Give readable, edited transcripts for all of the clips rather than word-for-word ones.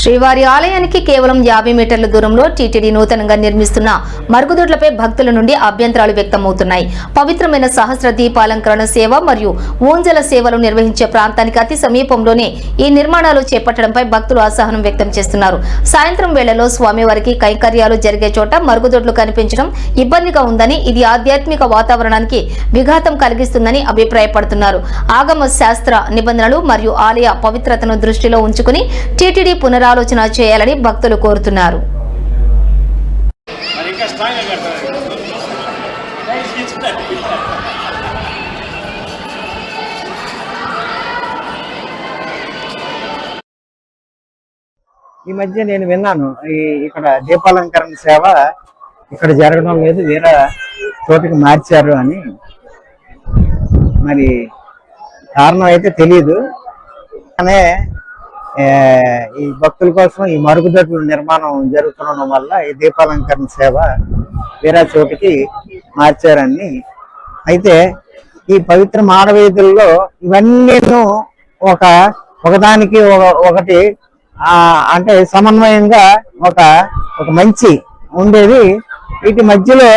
శ్రీవారి ఆలయానికి కేవలం 50 మీటర్ల దూరంలో టీటీడీ నూతనంగా నిర్మిస్తున్న మరుగుదొడ్లపై భక్తుల నుండి అభ్యంతరాలు వ్యక్తమవుతున్నాయి. పవిత్రమైన సహస్ర దీపాలంకరణ సేవ మరియు ఊంజల సేవలు నిర్వహించే ప్రాంతానికి అతి సమీపంలోనే ఈ నిర్మాణాలు చేపట్టడంపై భక్తులు అసహనం వ్యక్తం చేస్తున్నారు. సాయంత్రం వేళలో స్వామివారికి కైంకర్యాలు జరిగే చోట మరుగుదొడ్లు కనిపించడం ఇబ్బందిగా ఉందని, ఇది ఆధ్యాత్మిక వాతావరణానికి విఘాతం కలిగిస్తుందని అభిప్రాయపడుతున్నారు. ఆగమ శాస్త్ర నిబంధనలు మరియు ఆలయ పవిత్రతను దృష్టిలో ఉంచుకుని టీటీడీ పునరాలోచన చేయాలని భక్తులు కోరుతున్నారు. ఈ మధ్య నేను విన్నాను, ఇక్కడ దీపాలంకరణ సేవ ఇక్కడ జరగడం లేదు, వేరే చోటికి మార్చారు అని. మరి కారణం అయితే తెలియదు. కానీ ఈ భక్తుల కోసం ఈ మరుగుదొడ్ల నిర్మాణం జరుగుతుండడం వల్ల ఈ దీపాలంకరణ సేవ వేరే చోటికి మార్చారని. అయితే ఈ పవిత్ర మాడవీధుల్లో ఇవన్నీ ఒకదానికి ఒకటి అంటే సమన్వయంగా ఒక మంచి ఉండేది. వీటి మధ్యలో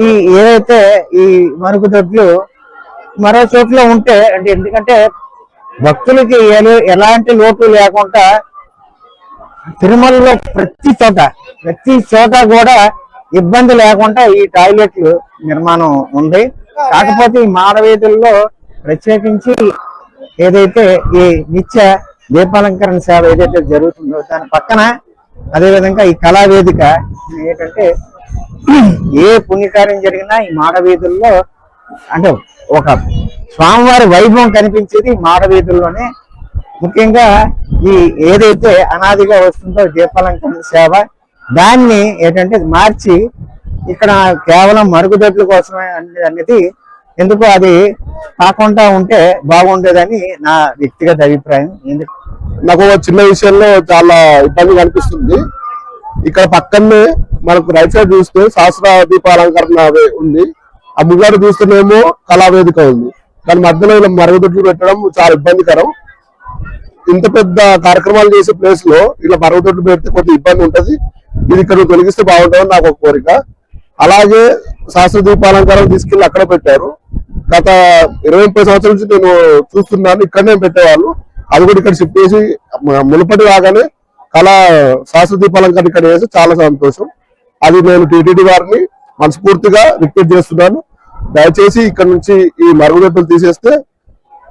ఈ ఏదైతే ఈ మరుగుదొడ్లు మరో చోట్ల ఉంటే అంటే, ఎందుకంటే భక్తులకి ఎలాంటి లోటు లేకుండా తిరుమలలో ప్రతి చోట కూడా ఇబ్బంది లేకుండా ఈ టాయిలెట్లు నిర్మాణం ఉంది. కాకపోతే ఈ మాడవీధుల్లో ప్రత్యేకించి ఏదైతే ఈ నిత్య దీపాలంకరణ సేవ ఏదైతే జరుగుతుందో దాని పక్కన అదేవిధంగా ఈ కళావేదిక ఏంటంటే ఏ పుణ్యకార్యం జరిగినా ఈ మాడవీధుల్లో అంటే ఒక స్వామివారి వైభవం కనిపించేది మాడవీధుల్లోనే. ముఖ్యంగా ఈ ఏదైతే అనాదిగా వస్తుందో దీపాలంకరణ సేవ దాన్ని ఏంటంటే మార్చి ఇక్కడ కేవలం మరుగుదొడ్ల కోసమే అనేది ఎందుకు అది కాకుండా ఉంటే బాగుండేదని నా వ్యక్తిగత అభిప్రాయం. నాకు చిన్న విషయంలో చాలా ఇబ్బంది కనిపిస్తుంది. ఇక్కడ పక్కనే మనకు రైట్ సైడ్ చూస్తే సహస్ర దీపాలంకరణ ఉంది, ఆ ముంగడు చూస్తేనేమో కళావేదిక ఉంది. దాని మధ్యలో ఇలా మరుగుదొడ్లు పెట్టడం చాలా ఇబ్బందికరం. ఇంత పెద్ద కార్యక్రమాలు చేసే ప్లేస్ లో ఇలా మరుగుదొడ్లు పెడితే కొంచెం ఇబ్బంది ఉంటది. ఇది ఇక్కడ తొలగిస్తే బాగుంటుందని నాకు ఒక కోరిక. అలాగే సహస్ర దీపాలంకరణ తీసుకెళ్లి అక్కడ పెట్టారు. గత 20-30 సంవత్సరాల నుంచి నేను చూస్తున్నాను, ఇక్కడనే పెట్టేవాళ్ళు. అది కూడా ఇక్కడ షిఫ్ట్ చేసి మునుపటి రాగానే సహస్ర దీపాలంకరణ ఇక్కడ వేసి చాలా సంతోషం. అది నేను టీటీడీ వారిని మనస్ఫూర్తిగా రిక్వెస్ట్ చేస్తున్నాను. దయచేసి ఇక్కడ నుంచి ఈ మరుగుదొడ్లు తీసేస్తే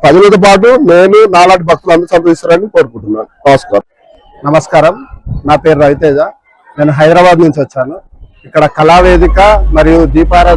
ప్రజలతో పాటు నేను నాలాంటి భక్తులు అందరూ సంతోషిస్తారని కోరుకుంటున్నాను. నమస్కారం, నా పేరు రవితేజ. నేను హైదరాబాద్ నుంచి వచ్చాను. ఇక్కడ కళావేదిక మరియు దీపారాధన